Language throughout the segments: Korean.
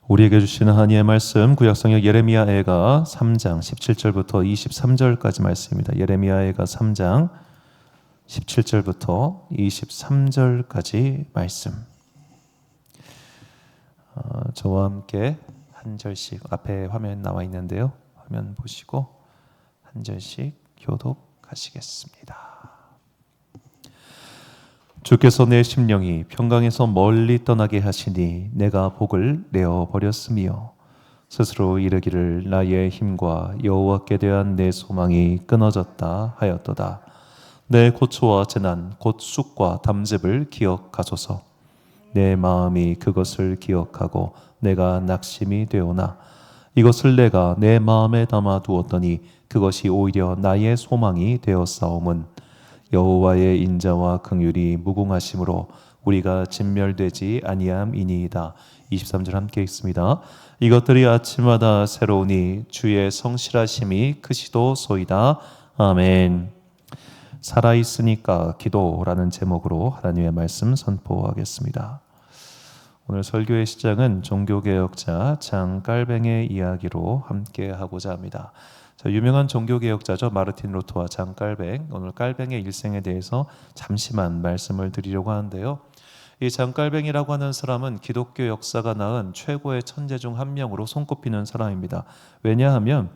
우리에게 주시는 하나님의 말씀 구약성경 예레미야애가 3장 17절부터 23절까지 말씀입니다. 예레미야애가 3장 17절부터 23절까지 말씀. 저와 함께 한 절씩 앞에 화면 나와 있는데요. 화면 보시고 한 절씩 교독하시겠습니다. 주께서 내 심령이 평강에서 멀리 떠나게 하시니 내가 복을 내어 버렸으며 스스로 이르기를 나의 힘과 여호와께 대한 내 소망이 끊어졌다 하였도다. 내 고초와 재난 곧 쑥과 담즙을 기억하소서. 내 마음이 그것을 기억하고 내가 낙심이 되오나 이것을 내가 내 마음에 담아 두었더니 그것이 오히려 나의 소망이 되었사옴은 여호와의 인자와 긍휼이 무궁하심으로 우리가 진멸되지 아니함이니이다. 23절 함께 읽습니다. 이것들이 아침마다 새로우니 주의 성실하심이 크시도소이다. 아멘. 살아있으니까 기도라는 제목으로 하나님의 말씀 선포하겠습니다. 오늘 설교의 시작은 종교개혁자 장깔뱅의 이야기로 함께 하고자 합니다. 유명한 종교개혁자죠. 마르틴 루터와 장깔뱅. 오늘 깔뱅의 일생에 대해서 잠시만 말씀을 드리려고 하는데요. 이 장깔뱅이라고 하는 사람은 기독교 역사가 낳은 최고의 천재 중 한 명으로 손꼽히는 사람입니다. 왜냐하면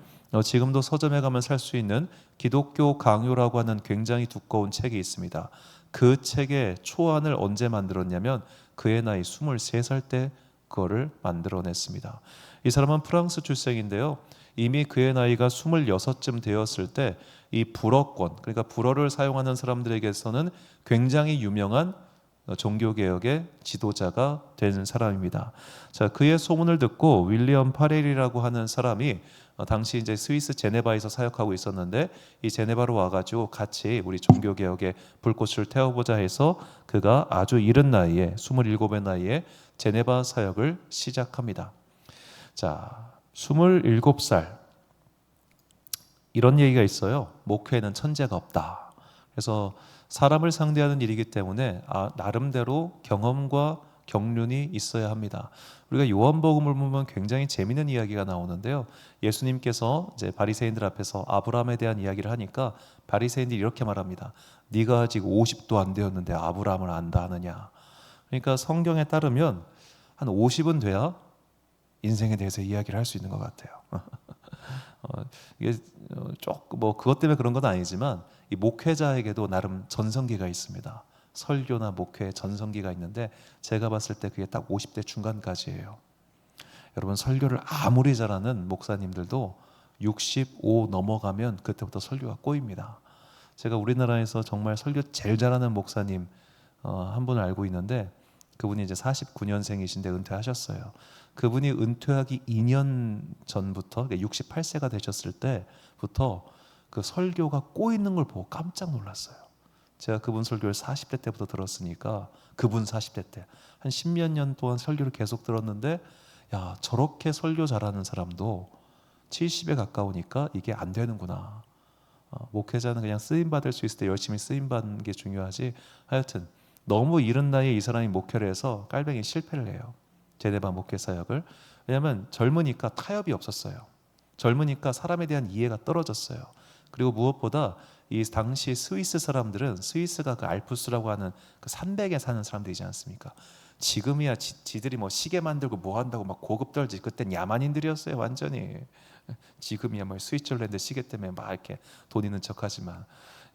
지금도 서점에 가면 살 수 있는 기독교 강요라고 하는 굉장히 두꺼운 책이 있습니다. 그 책의 초안을 언제 만들었냐면 그의 나이 23살 때 그거를 만들어냈습니다. 이 사람은 프랑스 출생인데요. 이미 그의 나이가 26쯤 되었을 때 이 불어권, 그러니까 불어를 사용하는 사람들에게서는 굉장히 유명한 종교개혁의 지도자가 된 사람입니다. 자, 그의 소문을 듣고 윌리엄 파렐이라고 하는 사람이 당시 이제 스위스 제네바에서 사역하고 있었는데 이 제네바로 와가지고 같이 우리 종교개혁의 불꽃을 태워보자 해서 그가 아주 이른 나이에 27의 나이에 제네바 사역을 시작합니다. 자, 27살 이런 얘기가 있어요. 목회에는 천재가 없다. 그래서 사람을 상대하는 일이기 때문에 나름대로 경험과 경륜이 있어야 합니다. 우리가 요한복음을 보면 굉장히 재미있는 이야기가 나오는데요. 예수님께서 이제 바리새인들 앞에서 아브라함에 대한 이야기를 하니까 바리새인들이 이렇게 말합니다. 네가 아직 50도 안 되었는데 아브라함을 안다 하느냐. 그러니까 성경에 따르면 한 50은 돼야 인생에 대해서 이야기를 할 수 있는 것 같아요. 이게 조금 뭐 그것 때문에 그런 건 아니지만 이 목회자에게도 나름 전성기가 있습니다. 설교나 목회 전성기가 있는데 제가 봤을 때 그게 딱 50대 중간까지예요. 여러분 설교를 아무리 잘하는 목사님들도 65 넘어가면 그때부터 설교가 꼬입니다. 제가 우리나라에서 정말 설교 제일 잘하는 목사님 한 분을 알고 있는데 그분이 이제 49년생이신데 은퇴하셨어요. 그분이 은퇴하기 2년 전부터 68세가 되셨을 때부터 그 설교가 꼬이는 걸 보고 깜짝 놀랐어요. 제가 그분 설교를 40대 때부터 들었으니까 그분 40대 때 한 10몇 년 동안 설교를 계속 들었는데 야 저렇게 설교 잘하는 사람도 70에 가까우니까 이게 안 되는구나. 목회자는 그냥 쓰임받을 수 있을 때 열심히 쓰임받는 게 중요하지. 하여튼 너무 이른 나이에 이 사람이 목회를 해서 깔뱅이 실패를 해요. 제네바 목회 사역을. 왜냐하면 젊으니까 타협이 없었어요. 젊으니까 사람에 대한 이해가 떨어졌어요. 그리고 무엇보다 이 당시 스위스 사람들은 스위스가 그 알프스라고 하는 그 산백에 사는 사람들이지 않습니까? 지금이야 지들이 뭐 시계 만들고 뭐 한다고 막 고급 떨지. 그땐 야만인들이었어요 완전히. 지금이야 뭐 스위tzer랜드 시계 때문에 막 이렇게 돈 있는 척하지만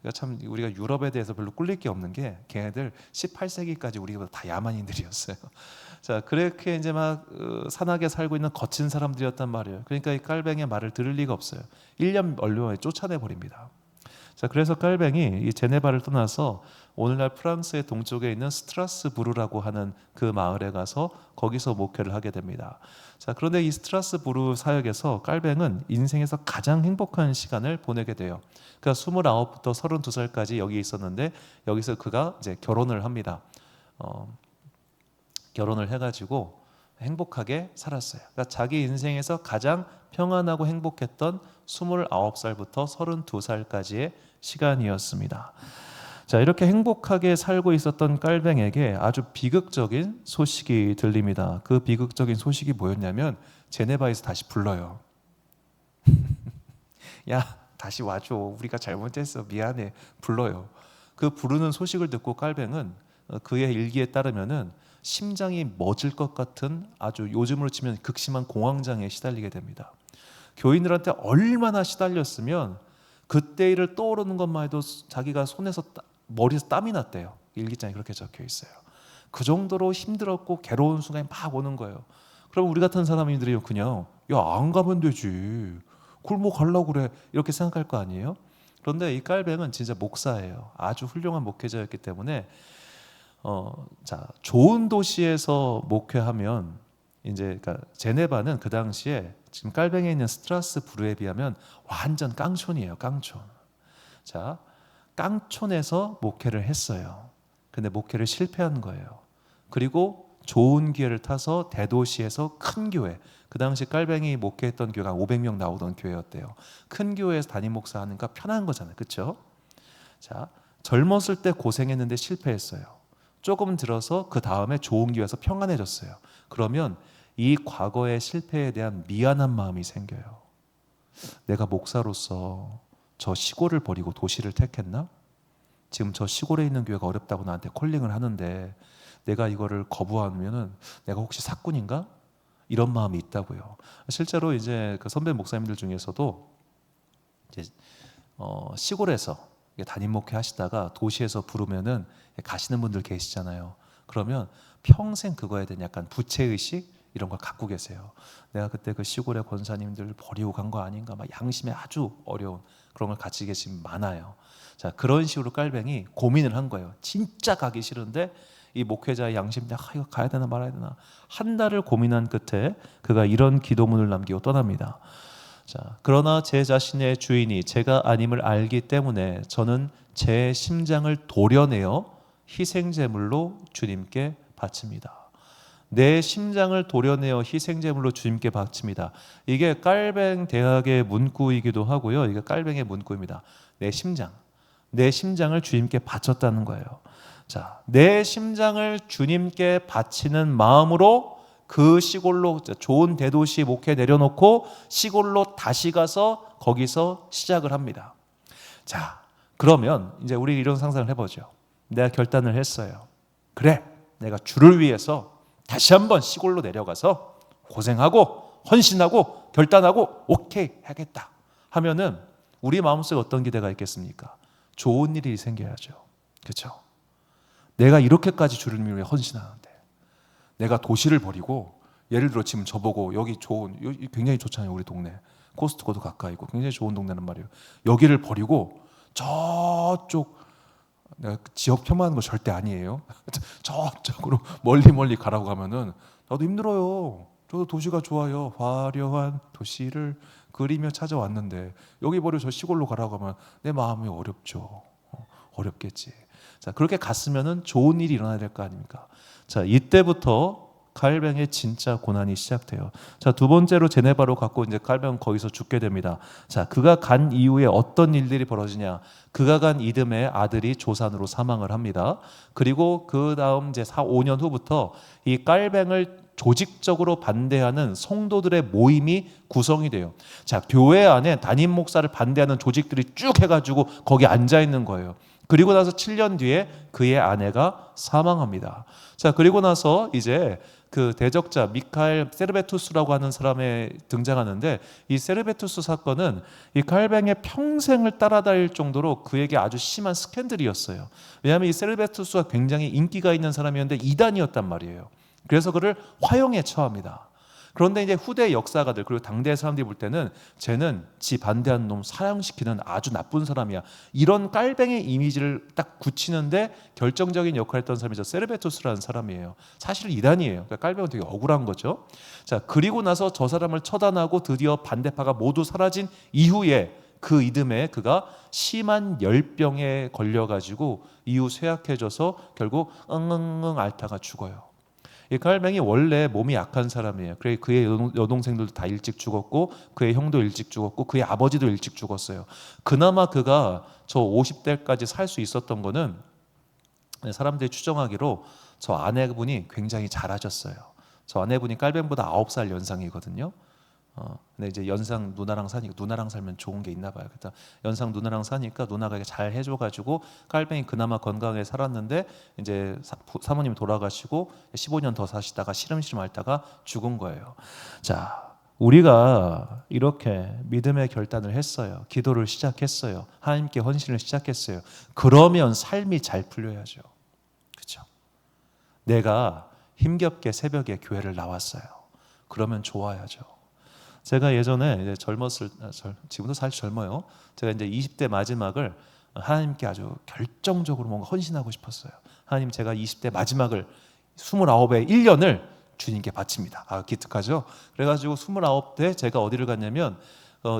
그러니까 참 우리가 유럽에 대해서 별로 꿀릴 게 없는 게 걔네들 18세기까지 우리보다 다 야만인들이었어요. 자 그렇게 이제 막 산악에 살고 있는 거친 사람들이었단 말이에요. 그러니까 이 깔뱅의 말을 들을 리가 없어요. 1년 얼마에 쫓아내 버립니다. 자 그래서 깔뱅이 이 제네바를 떠나서 오늘날 프랑스의 동쪽에 있는 스트라스부르라고 하는 그 마을에 가서 거기서 목회를 하게 됩니다. 자 그런데 이 스트라스부르 사역에서 깔뱅은 인생에서 가장 행복한 시간을 보내게 돼요. 그러니까 29부터 32살까지 여기 있었는데 여기서 그가 이제 결혼을 합니다. 결혼을 해가지고 행복하게 살았어요. 그러니까 자기 인생에서 가장 평안하고 행복했던 29살부터 32살까지의 시간이었습니다. 자, 이렇게 행복하게 살고 있었던 깔뱅에게 아주 비극적인 소식이 들립니다. 그 비극적인 소식이 뭐였냐면 제네바에서 다시 불러요. 야, 다시 와줘. 우리가 잘못했어. 미안해. 불러요. 그 부르는 소식을 듣고 깔뱅은 그의 일기에 따르면은 심장이 멎을 것 같은 아주 요즘으로 치면 극심한 공황장애에 시달리게 됩니다. 교인들한테 얼마나 시달렸으면 그때 일을 떠오르는 것만 해도 자기가 손에서 머리에서 땀이 났대요. 일기장에 그렇게 적혀 있어요. 그 정도로 힘들었고 괴로운 순간이 막 오는 거예요. 그럼 우리 같은 사람들이 그냥 야, 안 가면 되지. 그걸 뭐 가려고 그래. 이렇게 생각할 거 아니에요? 그런데 이 깔뱅은 진짜 목사예요. 아주 훌륭한 목회자였기 때문에 자, 좋은 도시에서 목회하면 이제 그러니까 제네바는 그 당시에 지금 깔뱅에 있는 스트라스부르에 비하면 완전 깡촌이에요. 깡촌. 자, 깡촌에서 목회를 했어요. 근데 목회를 실패한 거예요. 그리고 좋은 기회를 타서 대도시에서 큰 교회, 그 당시 깔뱅이 목회했던 교회가 500명 나오던 교회였대요. 큰 교회에서 담임 목사 하니까 편한 거잖아요. 그렇죠? 자, 젊었을 때 고생했는데 실패했어요. 조금 들어서 그 다음에 좋은 기회에서 평안해졌어요. 그러면 이 과거의 실패에 대한 미안한 마음이 생겨요. 내가 목사로서 저 시골을 버리고 도시를 택했나? 지금 저 시골에 있는 교회가 어렵다고 나한테 콜링을 하는데 내가 이거를 거부하면은 내가 혹시 사꾼인가? 이런 마음이 있다고요. 실제로 이제 그 선배 목사님들 중에서도 이제 시골에서 담임 목회 하시다가 도시에서 부르면은 가시는 분들 계시잖아요. 그러면 평생 그거에 대한 약간 부채의식 이런 걸 갖고 계세요. 내가 그때 그 시골의 권사님들 버리고 간 거 아닌가, 막 양심에 아주 어려운 그런 걸 가지고 계신 많아요. 자, 그런 식으로 깔뱅이 고민을 한 거예요. 진짜 가기 싫은데 이 목회자의 양심대 이거 가야 되나 말아야 되나 한 달을 고민한 끝에 그가 이런 기도문을 남기고 떠납니다. 자, 그러나 제 자신의 주인이 제가 아님을 알기 때문에 저는 제 심장을 도려내어 희생제물로 주님께 바칩니다. 내 심장을 도려내어 희생제물로 주님께 바칩니다. 이게 깔뱅 대학의 문구이기도 하고요. 이게 깔뱅의 문구입니다. 내 심장을 주님께 바쳤다는 거예요. 자, 내 심장을 주님께 바치는 마음으로 그 시골로 좋은 대도시 목회 내려놓고 시골로 다시 가서 거기서 시작을 합니다. 자, 그러면 이제 우리 이런 상상을 해보죠. 내가 결단을 했어요. 그래, 내가 주를 위해서 다시 한번 시골로 내려가서 고생하고 헌신하고 결단하고 오케이 하겠다 하면은 우리 마음속에 어떤 기대가 있겠습니까? 좋은 일이 생겨야죠. 그렇죠? 내가 이렇게까지 주를 위해 헌신하는데 내가 도시를 버리고 예를 들어 지금 저보고 여기 굉장히 좋잖아요. 우리 동네 코스트코도 가까이고 굉장히 좋은 동네란 말이에요. 여기를 버리고 저쪽 내가 지역 폄하하는 거 절대 아니에요. 저쪽으로 멀리 가라고 하면은 나도 힘들어요. 저도 도시가 좋아요. 화려한 도시를 그리며 찾아왔는데 여기 버려 저 시골로 가라고 하면 내 마음이 어렵죠. 어렵겠지. 자, 그렇게 갔으면은 좋은 일이 일어나야 될 거 아닙니까? 자, 이때부터 깔뱅의 진짜 고난이 시작돼요. 자, 두 번째로 제네바로 갔고 이제 깔뱅은 거기서 죽게 됩니다. 자, 그가 간 이후에 어떤 일들이 벌어지냐? 그가 간 이듬해 아들이 조산으로 사망을 합니다. 그리고 그 다음 이제 5년 후부터 이 깔뱅을 조직적으로 반대하는 성도들의 모임이 구성이 돼요. 자, 교회 안에 담임 목사를 반대하는 조직들이 쭉 해가지고 거기 앉아 있는 거예요. 그리고 나서 7년 뒤에 그의 아내가 사망합니다. 자, 그리고 나서 이제 그 대적자 미카엘 세르베투스라고 하는 사람이 등장하는데 이 세르베투스 사건은 이 깔뱅의 평생을 따라다닐 정도로 그에게 아주 심한 스캔들이었어요. 왜냐하면 이 세르베투스가 굉장히 인기가 있는 사람이었는데 이단이었단 말이에요. 그래서 그를 화형에 처합니다. 그런데 이제 후대 역사가들 그리고 당대 사람들이 볼 때는 쟤는 지 반대하는 놈 사형시키는 아주 나쁜 사람이야. 이런 깔뱅의 이미지를 딱 굳히는데 결정적인 역할을 했던 사람이 세르베투스라는 사람이에요. 사실 이단이에요. 그러니까 깔뱅은 되게 억울한 거죠. 자, 그리고 나서 저 사람을 처단하고 드디어 반대파가 모두 사라진 이후에 그 이듬해 그가 심한 열병에 걸려가지고 이후 쇠약해져서 결국 앓다가 죽어요. 이 깔뱅이 원래 몸이 약한 사람이에요. 그래 그의 여동생들도 다 일찍 죽었고 그의 형도 일찍 죽었고 그의 아버지도 일찍 죽었어요. 그나마 그가 저 50대까지 살 수 있었던 거는 사람들이 추정하기로 저 아내분이 굉장히 잘하셨어요. 저 아내분이 깔뱅보다 9살 연상이거든요. 근데 이제 연상 누나랑 사니까 누나랑 살면 좋은 게 있나 봐요. 그러니까 연상 누나랑 사니까 누나가 잘 해줘가지고 깔뱅이 그나마 건강하게 살았는데 이제 사모님이 돌아가시고 15년 더 사시다가 시름시름 앓다가 죽은 거예요. 자, 우리가 이렇게 믿음의 결단을 했어요. 기도를 시작했어요. 하나님께 헌신을 시작했어요. 그러면 삶이 잘 풀려야죠. 그렇죠? 내가 힘겹게 새벽에 교회를 나왔어요. 그러면 좋아야죠. 제가 예전에 이제 지금도 사실 젊어요. 제가 이제 20대 마지막을 하나님께 아주 결정적으로 뭔가 헌신하고 싶었어요. 하나님, 제가 20대 마지막을 29의 1년을 주님께 바칩니다. 기특하죠? 그래가지고 29대 제가 어디를 갔냐면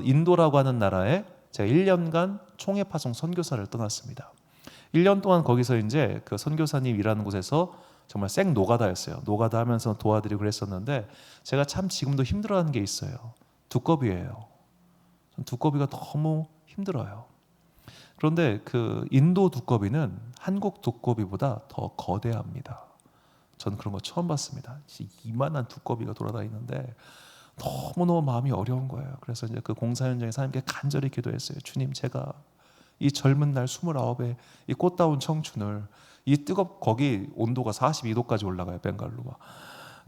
인도라고 하는 나라에 제가 1년간 총회 파송 선교사를 떠났습니다. 1년 동안 거기서 이제 그 선교사님 일하는 곳에서 정말 생 노가다였어요. 노가다 하면서 도와드리고 그랬었는데 제가 참 지금도 힘들어하는 게 있어요. 두꺼비예요. 두꺼비가 너무 힘들어요. 그런데 그 인도 두꺼비는 한국 두꺼비보다 더 거대합니다. 전 그런 거 처음 봤습니다. 이만한 두꺼비가 돌아다니는데 너무너무 마음이 어려운 거예요. 그래서 이제 그 공사 현장에서 하나님께 간절히 기도했어요. 주님, 제가 이 젊은 날 29의 이 꽃다운 청춘을 거기 온도가 42도까지 올라가요. 벵갈루가.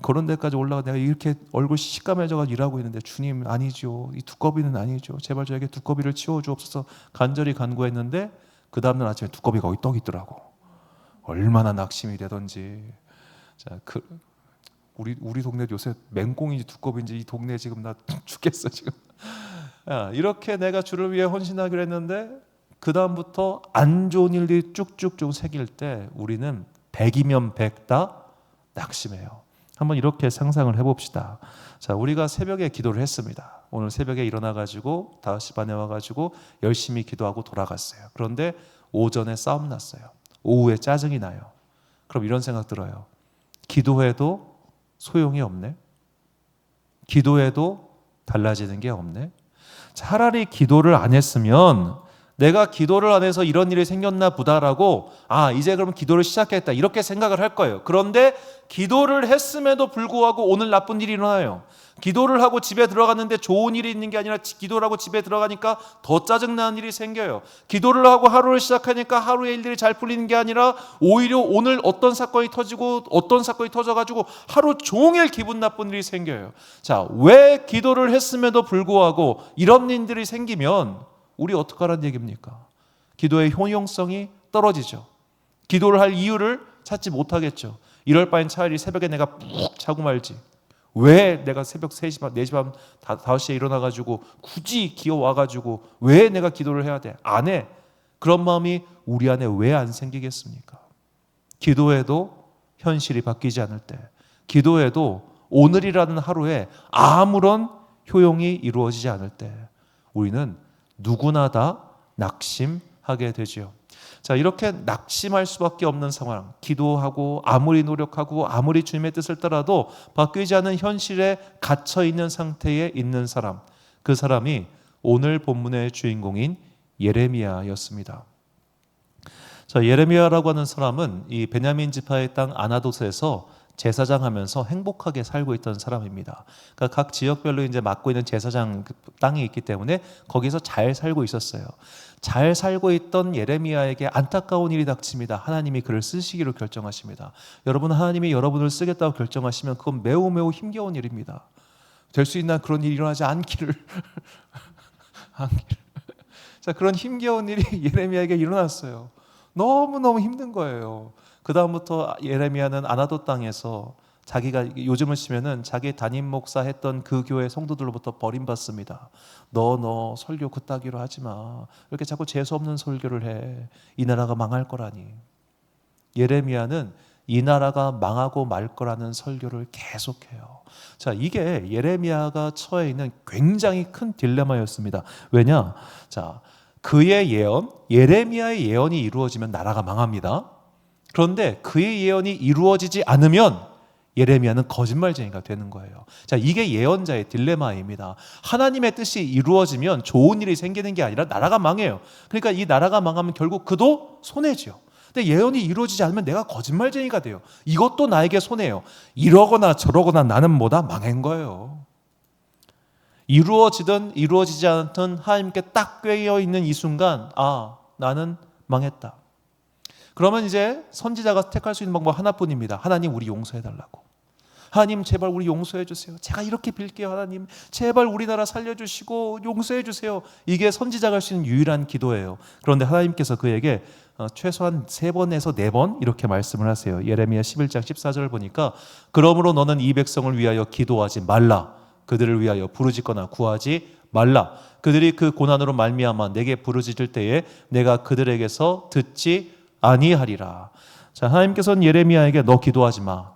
그런 데까지 올라가 내가 이렇게 얼굴 시까매져가지고 일하고 있는데 주님, 아니죠. 이 두꺼비는 아니죠. 제발 저에게 두꺼비를 치워주옵소서 간절히 간구했는데 그 다음날 아침에 두꺼비가 거기 떡 있더라고. 얼마나 낙심이 되던지. 자, 우리 동네 요새 맹꽁인지 두꺼비인지 이 동네 지금 나 죽겠어 지금. 이렇게 내가 주를 위해 헌신하기로 했는데 그 다음부터 안 좋은 일들이 쭉쭉쭉 새길 때 우리는 100이면 100 다 낙심해요. 한번 이렇게 상상을 해봅시다. 자, 우리가 새벽에 기도를 했습니다. 오늘 새벽에 일어나가지고 5시 반에 와가지고 열심히 기도하고 돌아갔어요. 그런데 오전에 싸움 났어요. 오후에 짜증이 나요. 그럼 이런 생각 들어요. 기도해도 소용이 없네. 기도해도 달라지는 게 없네. 차라리 기도를 안 했으면 내가 기도를 안 해서 이런 일이 생겼나 보다라고 이제 그럼 기도를 시작했다 이렇게 생각을 할 거예요. 그런데 기도를 했음에도 불구하고 오늘 나쁜 일이 일어나요. 기도를 하고 집에 들어갔는데 좋은 일이 있는 게 아니라 기도를 하고 집에 들어가니까 더 짜증나는 일이 생겨요. 기도를 하고 하루를 시작하니까 하루의 일들이 잘 풀리는 게 아니라 오히려 오늘 어떤 사건이 터지고 어떤 사건이 터져가지고 하루 종일 기분 나쁜 일이 생겨요. 자, 왜 기도를 했음에도 불구하고 이런 일들이 생기면 우리 어떡하라는 얘기입니까? 기도의 효용성이 떨어지죠. 기도를 할 이유를 찾지 못하겠죠. 이럴 바엔 차라리 새벽에 내가 푹 자고 말지. 왜 내가 새벽 3시 반, 4시 반, 5시에 일어나가지고 굳이 기어와가지고 왜 내가 기도를 해야 돼? 안 해. 그런 마음이 우리 안에 왜 안 생기겠습니까? 기도해도 현실이 바뀌지 않을 때, 기도해도 오늘이라는 하루에 아무런 효용이 이루어지지 않을 때 우리는 누구나 다 낙심하게 되지요. 자, 이렇게 낙심할 수밖에 없는 상황, 기도하고 아무리 노력하고 아무리 주님의 뜻을 따라도 바뀌지 않은 현실에 갇혀 있는 상태에 있는 사람, 그 사람이 오늘 본문의 주인공인 예레미야였습니다. 자, 예레미야라고 하는 사람은 이 베냐민 지파의 땅 아나돗에서 제사장 하면서 행복하게 살고 있던 사람입니다. 그러니까 각 지역별로 이제 맡고 있는 제사장 땅이 있기 때문에 거기서 잘 살고 있었어요. 잘 살고 있던 예레미야에게 안타까운 일이 닥칩니다. 하나님이 그를 쓰시기로 결정하십니다. 여러분, 하나님이 여러분을 쓰겠다고 결정하시면 그건 매우 매우 힘겨운 일입니다. 될 수 있나 그런 일이 일어나지 않기를. 자, 그런 힘겨운 일이 예레미야에게 일어났어요. 너무너무 힘든 거예요. 그 다음부터 예레미야는 아나돗 땅에서 자기가 요즘을 치면은 자기 담임 목사 했던 그 교회 성도들로부터 버림받습니다. 너 설교 그따기로 하지 마. 이렇게 자꾸 재수 없는 설교를 해. 이 나라가 망할 거라니. 예레미야는 이 나라가 망하고 말 거라는 설교를 계속해요. 자, 이게 예레미야가 처해 있는 굉장히 큰 딜레마였습니다. 왜냐? 자, 그의 예언, 예레미야의 예언이 이루어지면 나라가 망합니다. 그런데 그의 예언이 이루어지지 않으면 예레미야는 거짓말쟁이가 되는 거예요. 자, 이게 예언자의 딜레마입니다. 하나님의 뜻이 이루어지면 좋은 일이 생기는 게 아니라 나라가 망해요. 그러니까 이 나라가 망하면 결국 그도 손해죠. 근데 예언이 이루어지지 않으면 내가 거짓말쟁이가 돼요. 이것도 나에게 손해예요. 이러거나 저러거나 나는 뭐다? 망한 거예요. 이루어지든 이루어지지 않든 하나님께 딱 꿰어 있는 이 순간, 아, 나는 망했다. 그러면 이제 선지자가 택할 수 있는 방법 하나뿐입니다. 하나님, 우리 용서해달라고. 하나님, 제발 우리 용서해 주세요. 제가 이렇게 빌게요. 하나님, 제발 우리나라 살려주시고 용서해 주세요. 이게 선지자가 할 수 있는 유일한 기도예요. 그런데 하나님께서 그에게 최소한 3번에서 4번 이렇게 말씀을 하세요. 예레미야 11장 14절을 보니까, 그러므로 너는 이 백성을 위하여 기도하지 말라. 그들을 위하여 부르짖거나 구하지 말라. 그들이 그 고난으로 말미암아 내게 부르짖을 때에 내가 그들에게서 듣지 아니하리라. 자, 하나님께서는 예레미야에게 너 기도하지 마.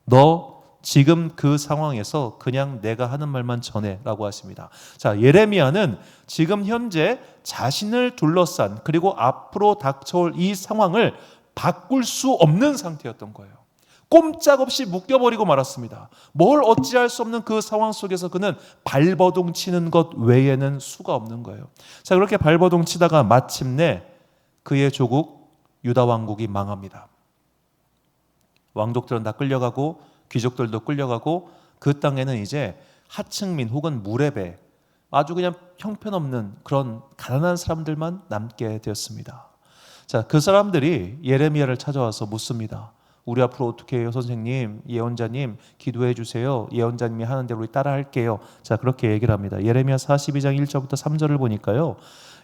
너 지금 그 상황에서 그냥 내가 하는 말만 전해라고 하십니다. 자, 예레미야는 지금 현재 자신을 둘러싼 그리고 앞으로 닥쳐올 이 상황을 바꿀 수 없는 상태였던 거예요. 꼼짝없이 묶여버리고 말았습니다. 뭘 어찌할 수 없는 그 상황 속에서 그는 발버둥 치는 것 외에는 수가 없는 거예요. 자, 그렇게 발버둥 치다가 마침내 그의 조국 유다 왕국이 망합니다. 왕족들은 다 끌려가고 귀족들도 끌려가고 그 땅에는 이제 하층민 혹은 무레배, 아주 그냥 형편없는 그런 가난한 사람들만 남게 되었습니다. 자, 그 사람들이 예레미야를 찾아와서 묻습니다. 우리 앞으로 어떻게 해요, 선생님? 예언자님 기도해 주세요. 예언자님이 하는 대로 우리 따라 할게요. 자, 그렇게 얘기를 합니다. 예레미야 42장 1절부터 3절을 보니까요,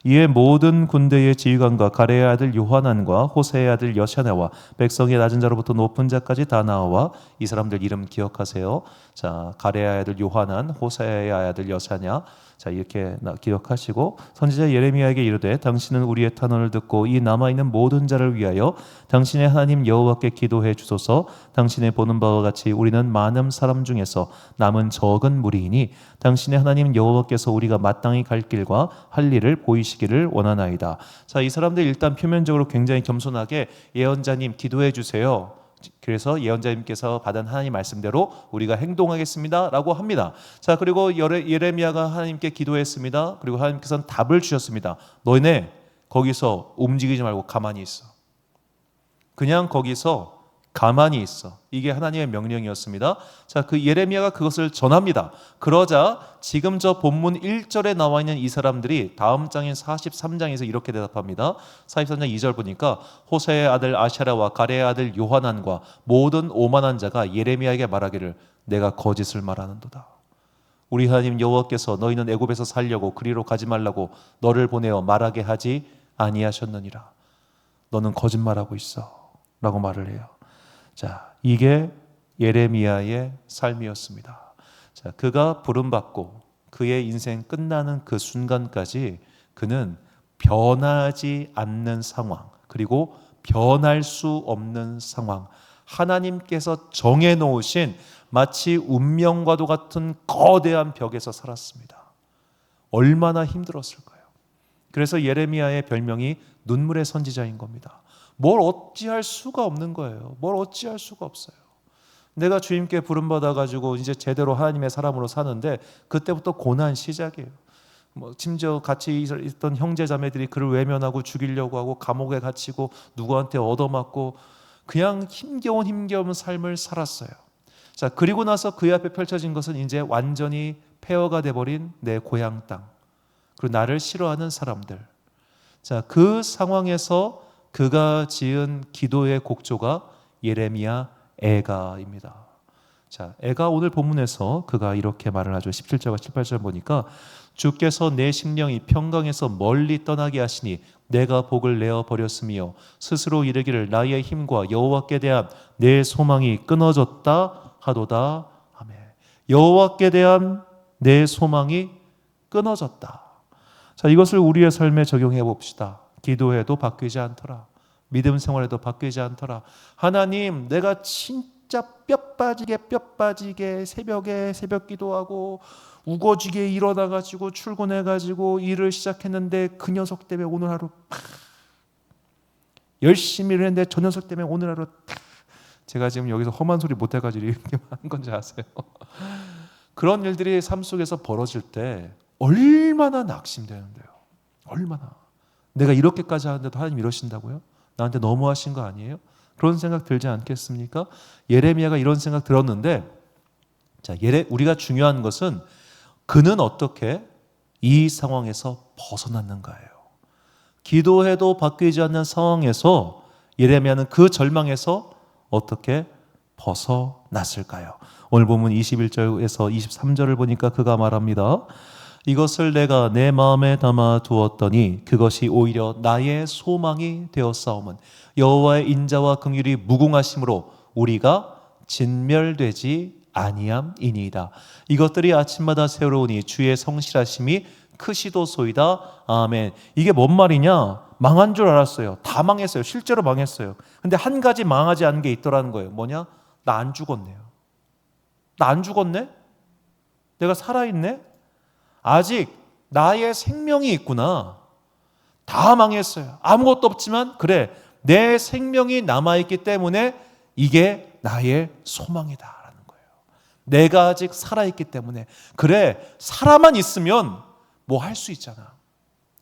이에 모든 군대의 지휘관과 가레의 아들 요하난과 호세의 아들 여샤냐와 백성의 낮은 자로부터 높은 자까지 다 나와, 이 사람들 이름 기억하세요. 자, 가레의 아들 요하난, 호세의 아들 여샤냐. 자, 이렇게 기억하시고, 선지자 예레미야에게 이르되 당신은 우리의 탄원을 듣고 이 남아있는 모든 자를 위하여 당신의 하나님 여호와께 기도해 주소서. 당신의 보는 바와 같이 우리는 많은 사람 중에서 남은 적은 무리이니 당신의 하나님 여호와께서 우리가 마땅히 갈 길과 할 일을 보이시기를 원하나이다. 자, 이 사람들 일단 표면적으로 굉장히 겸손하게 예언자님 기도해 주세요. 그래서 예언자님께서 받은 하나님 말씀대로 우리가 행동하겠습니다 라고 합니다. 자, 그리고 예레미야가 하나님께 기도했습니다. 그리고 하나님께서는 답을 주셨습니다. 너네 거기서 움직이지 말고 가만히 있어. 그냥 거기서 가만히 있어. 이게 하나님의 명령이었습니다. 자, 그 예레미야가 그것을 전합니다. 그러자 지금 저 본문 1절에 나와 있는 이 사람들이 다음 장인 43장에서 이렇게 대답합니다. 43장 2절 보니까 호세의 아들 아샤랴와 가레의 아들 요하난과 모든 오만한 자가 예레미야에게 말하기를 내가 거짓을 말하는도다. 우리 하나님 여호와께서 너희는 애굽에서 살려고 그리로 가지 말라고 너를 보내어 말하게 하지 아니하셨느니라. 너는 거짓말하고 있어 라고 말을 해요. 자, 이게 예레미야의 삶이었습니다. 자, 그가 부름받고 그의 인생 끝나는 그 순간까지 그는 변하지 않는 상황, 그리고 변할 수 없는 상황, 하나님께서 정해놓으신 마치 운명과도 같은 거대한 벽에서 살았습니다. 얼마나 힘들었을까요? 그래서 예레미야의 별명이 눈물의 선지자인 겁니다. 뭘 어찌할 수가 없는 거예요. 뭘 어찌할 수가 없어요. 내가 주님께 부름받아 가지고 이제 제대로 하나님의 사람으로 사는데 그때부터 고난 시작이에요. 심지어 같이 있던 형제 자매들이 그를 외면하고 죽이려고 하고 감옥에 갇히고 누구한테 얻어맞고 그냥 힘겨운 삶을 살았어요. 자, 그리고 나서 그 앞에 펼쳐진 것은 이제 완전히 폐허가 돼버린 내 고향 땅, 그리고 나를 싫어하는 사람들. 자, 그 상황에서 그가 지은 기도의 곡조가 예레미야 애가입니다. 자, 애가 오늘 본문에서 그가 이렇게 말을 하죠. 17절과 18절 보니까 주께서 내 심령이 평강에서 멀리 떠나게 하시니 내가 복을 내어 버렸으며 스스로 이르기를 나의 힘과 여호와께 대한 내 소망이 끊어졌다 하도다. 아멘. 여호와께 대한 내 소망이 끊어졌다. 자, 이것을 우리의 삶에 적용해 봅시다. 기도해도 바뀌지 않더라. 믿음 생활에도 바뀌지 않더라. 하나님, 내가 진짜 뼈 빠지게 새벽에 새벽 기도하고 우거지게 일어나가지고 출근해가지고 일을 시작했는데 그 녀석 때문에 오늘 하루 열심히 일했는데 저 녀석 때문에 오늘 하루 제가 지금 여기서 험한 소리 못 해가지고 이렇게 하는 건지 아세요? 그런 일들이 삶 속에서 벌어질 때 얼마나 낙심되는데요. 얼마나. 내가 이렇게까지 하는데도 하나님 이러신다고요? 나한테 너무하신 거 아니에요? 그런 생각 들지 않겠습니까? 예레미야가 이런 생각 들었는데, 자, 우리가 중요한 것은 그는 어떻게 이 상황에서 벗어났는가예요. 기도해도 바뀌지 않는 상황에서 예레미야는 그 절망에서 어떻게 벗어났을까요? 오늘 보면 21절에서 23절을 보니까 그가 말합니다. 이것을 내가 내 마음에 담아 두었더니 그것이 오히려 나의 소망이 되었사오면 여호와의 인자와 긍휼이 무궁하심으로 우리가 진멸되지 아니함이니이다. 이것들이 아침마다 새로우니 주의 성실하심이 크시도소이다. 아멘. 이게 뭔 말이냐? 망한 줄 알았어요. 다 망했어요. 실제로 망했어요. 근데 한 가지 망하지 않은 게 있더라는 거예요. 뭐냐? 나 안 죽었네요. 나 안 죽었네? 내가 살아있네? 아직 나의 생명이 있구나. 다 망했어요. 아무것도 없지만 그래, 내 생명이 남아있기 때문에 이게 나의 소망이다라는 거예요. 내가 아직 살아있기 때문에. 그래, 살아만 있으면 뭐 할 수 있잖아.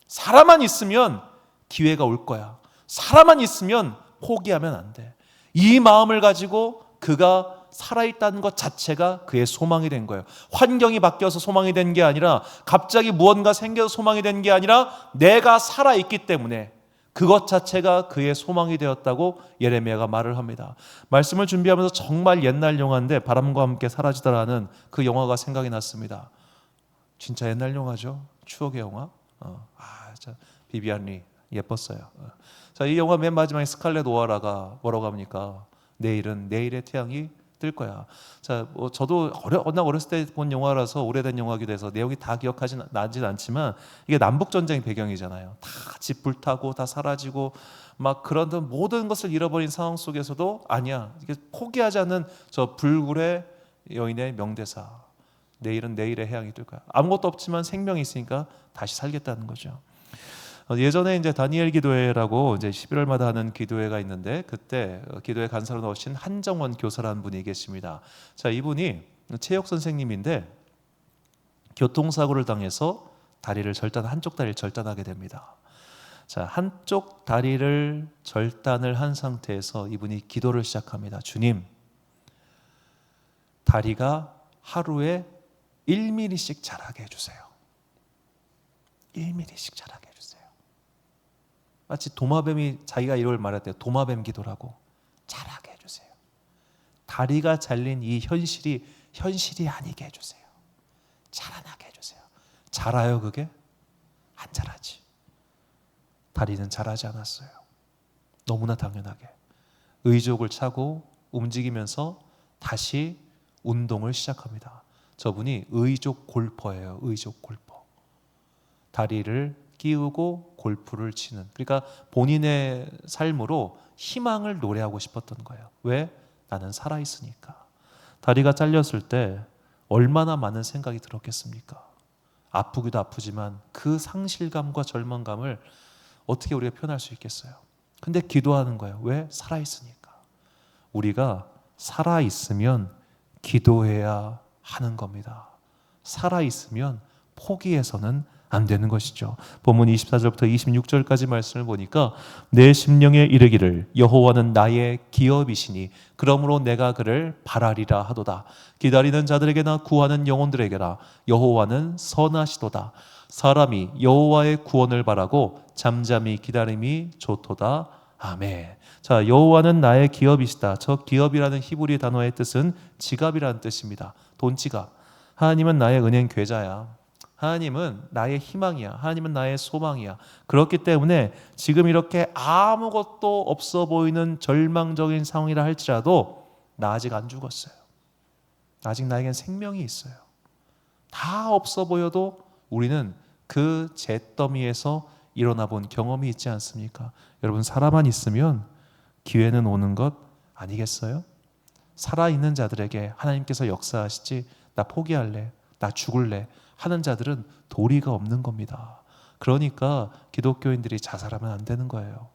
살아만 있으면 기회가 올 거야. 살아만 있으면 포기하면 안 돼. 이 마음을 가지고 그가 살아있다는 것 자체가 그의 소망이 된 거예요. 환경이 바뀌어서 소망이 된 게 아니라, 갑자기 무언가 생겨서 소망이 된 게 아니라, 내가 살아있기 때문에 그것 자체가 그의 소망이 되었다고 예레미야가 말을 합니다. 말씀을 준비하면서 정말 옛날 영화인데 바람과 함께 사라지다라는 그 영화가 생각이 났습니다. 진짜 옛날 영화죠. 추억의 영화. 비비안 리 예뻤어요. 자, 이 영화 맨 마지막에 스칼렛 오하라가 뭐라고 합니까? 내일은 내일의 태양이 뜰 거야. 자, 저도 워낙 어렸을 때 본 영화라서 오래된 영화기도 해서 내용이 다 나진 않지만, 이게 남북 전쟁 배경이잖아요. 다 집 불타고 다 사라지고 막 그런 모든 것을 잃어버린 상황 속에서도 아니야. 이게 포기하지 않는 저 불굴의 여인의 명대사. 내일은 내일의 태양이 뜰 거야. 아무것도 없지만 생명이 있으니까 다시 살겠다는 거죠. 예전에 이제 다니엘 기도회라고 이제 11월마다 하는 기도회가 있는데, 그때 기도회 간사로 나오신 한정원 교사라는 분이 계십니다. 자, 이분이 체육 선생님인데 교통사고를 당해서 한쪽 다리를 절단하게 됩니다. 자, 한쪽 다리를 절단을 한 상태에서 이분이 기도를 시작합니다. 주님, 다리가 하루에 1mm씩 자라게 해주세요. 1mm씩 자라게 해주세요. 마치 도마뱀이 자기가 이걸 말할 때 도마뱀 기도라고, 자라게 해주세요. 다리가 잘린 이 현실이 아니게 해주세요. 자라나게 해주세요. 자라요 그게? 안 자라지. 다리는 자라지 않았어요. 너무나 당연하게 의족을 차고 움직이면서 다시 운동을 시작합니다. 저분이 의족 골퍼예요. 의족 골퍼. 다리를 끼우고 골프를 치는, 그러니까 본인의 삶으로 희망을 노래하고 싶었던 거예요. 왜? 나는 살아있으니까. 다리가 잘렸을 때 얼마나 많은 생각이 들었겠습니까? 아프기도 아프지만 그 상실감과 절망감을 어떻게 우리가 표현할 수 있겠어요? 근데 기도하는 거예요. 왜? 살아있으니까. 우리가 살아있으면 기도해야 하는 겁니다. 살아있으면 포기해서는 안 되는 것이죠. 본문 24절부터 26절까지 말씀을 보니까, 내 심령에 이르기를 여호와는 나의 기업이시니 그러므로 내가 그를 바라리라 하도다. 기다리는 자들에게나 구하는 영혼들에게라 여호와는 선하시도다. 사람이 여호와의 구원을 바라고 잠잠히 기다림이 좋도다. 아멘. 자, 여호와는 나의 기업이시다. 저 기업이라는 히브리 단어의 뜻은 지갑이라는 뜻입니다. 돈지갑. 하나님은 나의 은행 계좌야. 하나님은 나의 희망이야. 하나님은 나의 소망이야. 그렇기 때문에 지금 이렇게 아무것도 없어 보이는 절망적인 상황이라 할지라도 나 아직 안 죽었어요. 아직 나에겐 생명이 있어요. 다 없어 보여도 우리는 그 잿더미에서 일어나 본 경험이 있지 않습니까? 여러분, 살아만 있으면 기회는 오는 것 아니겠어요? 살아있는 자들에게 하나님께서 역사하시지, 나 포기할래, 나 죽을래 하는 자들은 도리가 없는 겁니다. 그러니까 기독교인들이 자살하면 안 되는 거예요.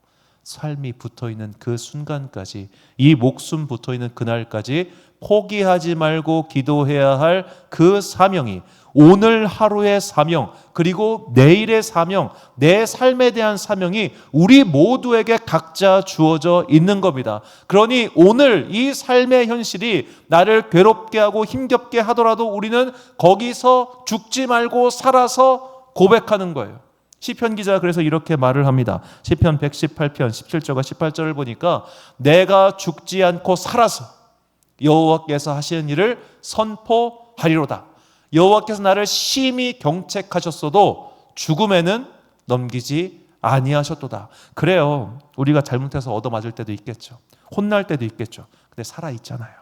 삶이 붙어있는 그 순간까지, 이 목숨 붙어있는 그날까지 포기하지 말고 기도해야 할 그 사명이, 오늘 하루의 사명, 그리고 내일의 사명, 내 삶에 대한 사명이 우리 모두에게 각자 주어져 있는 겁니다. 그러니 오늘 이 삶의 현실이 나를 괴롭게 하고 힘겹게 하더라도 우리는 거기서 죽지 말고 살아서 고백하는 거예요. 시편 기자가 그래서 이렇게 말을 합니다. 시편 118편 17절과 18절을 보니까 내가 죽지 않고 살아서 여호와께서 하시는 일을 선포하리로다. 여호와께서 나를 심히 경책하셨어도 죽음에는 넘기지 아니하셨도다. 그래요. 우리가 잘못해서 얻어맞을 때도 있겠죠. 혼날 때도 있겠죠. 근데 살아있잖아요.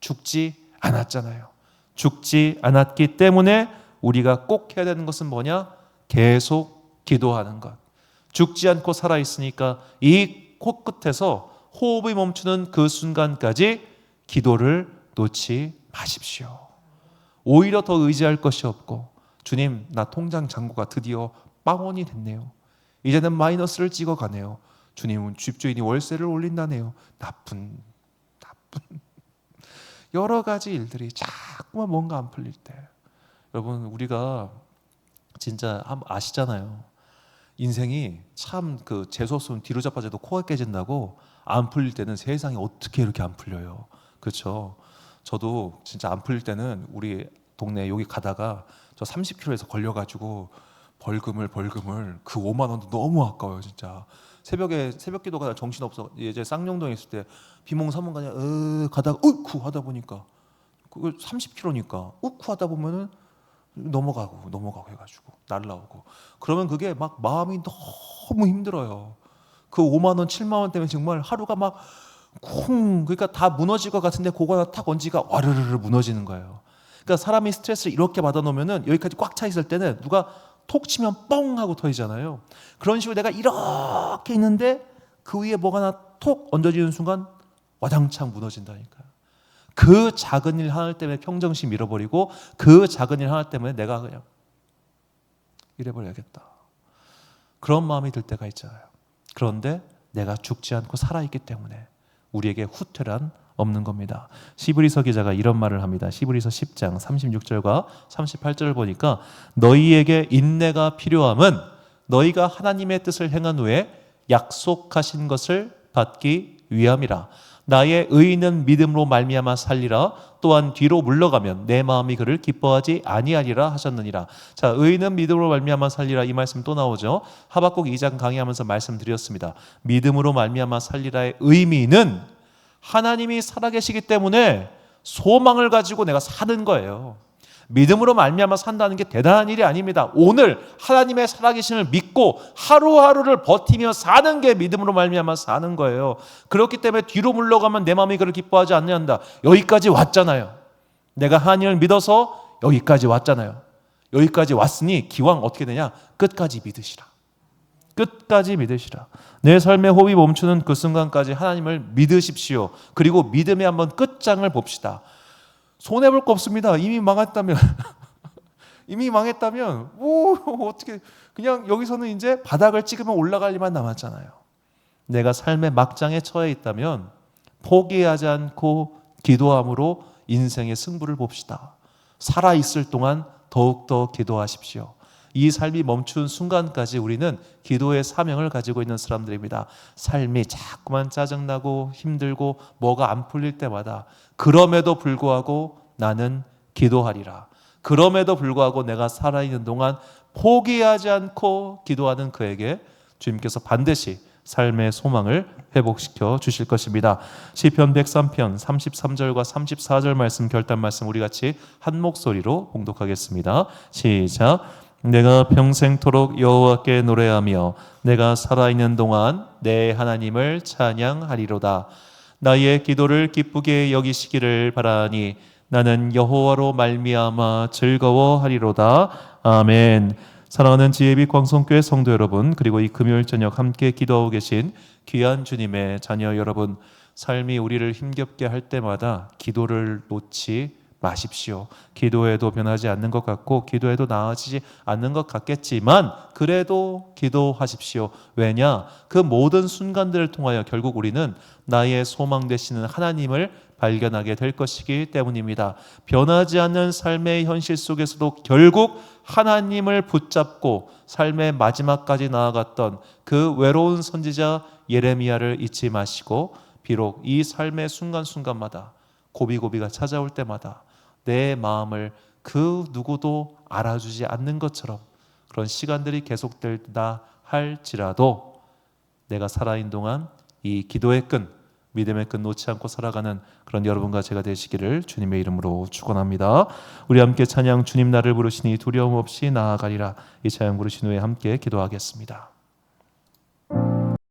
죽지 않았잖아요. 죽지 않았기 때문에 우리가 꼭 해야 되는 것은 뭐냐? 계속 기도하는 것. 죽지 않고 살아있으니까 이 코끝에서 호흡이 멈추는 그 순간까지 기도를 놓지 마십시오. 오히려 더 의지할 것이 없고, 주님, 나 통장 잔고가 드디어 빵원이 됐네요. 이제는 마이너스를 찍어가네요. 주님은 집주인이 월세를 올린다네요. 나쁜 여러 가지 일들이 자꾸만 뭔가 안 풀릴 때, 여러분, 우리가 진짜 아시잖아요. 인생이 참 그 재수없으면 뒤로 자빠져도 코가 깨진다고, 안 풀릴 때는 세상이 어떻게 이렇게 안 풀려요. 그렇죠? 저도 진짜 안 풀릴 때는 우리 동네 여기 가다가 저 30km에서 걸려가지고 벌금을 그 5만 원도 너무 아까워요. 진짜 새벽 기도가 정신없어. 예전에 쌍용동에 있을 때 비몽사몽 가다가 으쿠 하다 보니까 그걸 30km니까 으쿠 하다 보면은 넘어가고 해가지고 날라오고, 그러면 그게 막 마음이 너무 힘들어요. 그 5만 원 7만 원 때문에 정말 하루가 막 그러니까 다 무너질 것 같은데 그거 하나 탁 얹으니까 와르르르 무너지는 거예요. 그러니까 사람이 스트레스를 이렇게 받아 놓으면은 여기까지 꽉 차 있을 때는 누가 톡 치면 뻥 하고 터지잖아요. 그런 식으로 내가 이렇게 있는데 그 위에 뭐가 하나 톡 얹어지는 순간 와장창 무너진다니까요. 그 작은 일 하나 때문에 평정심 잃어버리고, 그 작은 일 하나 때문에 내가 그냥 이래버려야겠다, 그런 마음이 들 때가 있잖아요. 그런데 내가 죽지 않고 살아있기 때문에 우리에게 후퇴란 없는 겁니다. 시브리서 기자가 이런 말을 합니다. 시브리서 10장 36절과 38절을 보니까 너희에게 인내가 필요함은 너희가 하나님의 뜻을 행한 후에 약속하신 것을 받기 위함이라. 나의 의인은 믿음으로 말미암아 살리라. 또한 뒤로 물러가면 내 마음이 그를 기뻐하지 아니하리라 하셨느니라. 자, 의인은 믿음으로 말미암아 살리라, 이 말씀 또 나오죠. 하박국 2장 강의하면서 말씀드렸습니다. 믿음으로 말미암아 살리라의 의미는 하나님이 살아계시기 때문에 소망을 가지고 내가 사는 거예요. 믿음으로 말미암아 산다는 게 대단한 일이 아닙니다. 오늘 하나님의 살아계심을 믿고 하루하루를 버티며 사는 게 믿음으로 말미암아 사는 거예요. 그렇기 때문에 뒤로 물러가면 내 마음이 그를 기뻐하지 않는다. 여기까지 왔잖아요. 내가 하나님을 믿어서 여기까지 왔잖아요. 여기까지 왔으니 기왕 어떻게 되냐? 끝까지 믿으시라. 끝까지 믿으시라. 내 삶의 호흡이 멈추는 그 순간까지 하나님을 믿으십시오. 그리고 믿음의 한번 끝장을 봅시다. 손해볼 거 없습니다. 이미 망했다면 어떻게, 그냥 여기서는 이제 바닥을 찍으면 올라갈 일만 남았잖아요. 내가 삶의 막장에 처해 있다면 포기하지 않고 기도함으로 인생의 승부를 봅시다. 살아있을 동안 더욱더 기도하십시오. 이 삶이 멈춘 순간까지 우리는 기도의 사명을 가지고 있는 사람들입니다. 삶이 자꾸만 짜증나고 힘들고 뭐가 안 풀릴 때마다 그럼에도 불구하고 나는 기도하리라. 그럼에도 불구하고 내가 살아있는 동안 포기하지 않고 기도하는 그에게 주님께서 반드시 삶의 소망을 회복시켜 주실 것입니다. 시편 103편 33절과 34절 말씀, 결단 말씀 우리 같이 한 목소리로 봉독하겠습니다. 시작. 내가 평생토록 여호와께 노래하며 내가 살아있는 동안 내 하나님을 찬양하리로다. 나의 기도를 기쁘게 여기시기를 바라니 나는 여호와로 말미암아 즐거워하리로다. 아멘. 사랑하는 지혜빛 광성교회 성도 여러분, 그리고 이 금요일 저녁 함께 기도하고 계신 귀한 주님의 자녀 여러분, 삶이 우리를 힘겹게 할 때마다 기도를 놓지 마십시오. 기도해도 변하지 않는 것 같고 기도해도 나아지지 않는 것 같겠지만 그래도 기도하십시오. 왜냐? 그 모든 순간들을 통하여 결국 우리는 나의 소망 되시는 하나님을 발견하게 될 것이기 때문입니다. 변하지 않는 삶의 현실 속에서도 결국 하나님을 붙잡고 삶의 마지막까지 나아갔던 그 외로운 선지자 예레미야를 잊지 마시고 비록 이 삶의 순간순간마다 고비고비가 찾아올 때마다 내 마음을 그 누구도 알아주지 않는 것처럼 그런 시간들이 계속된다 할지라도 내가 살아있는 동안 이 기도의 끈, 믿음의 끈 놓지 않고 살아가는 그런 여러분과 제가 되시기를 주님의 이름으로 축원합니다. 우리 함께 찬양 주님 나를 부르시니 두려움 없이 나아가리라. 이 찬양 부르신 후에 함께 기도하겠습니다.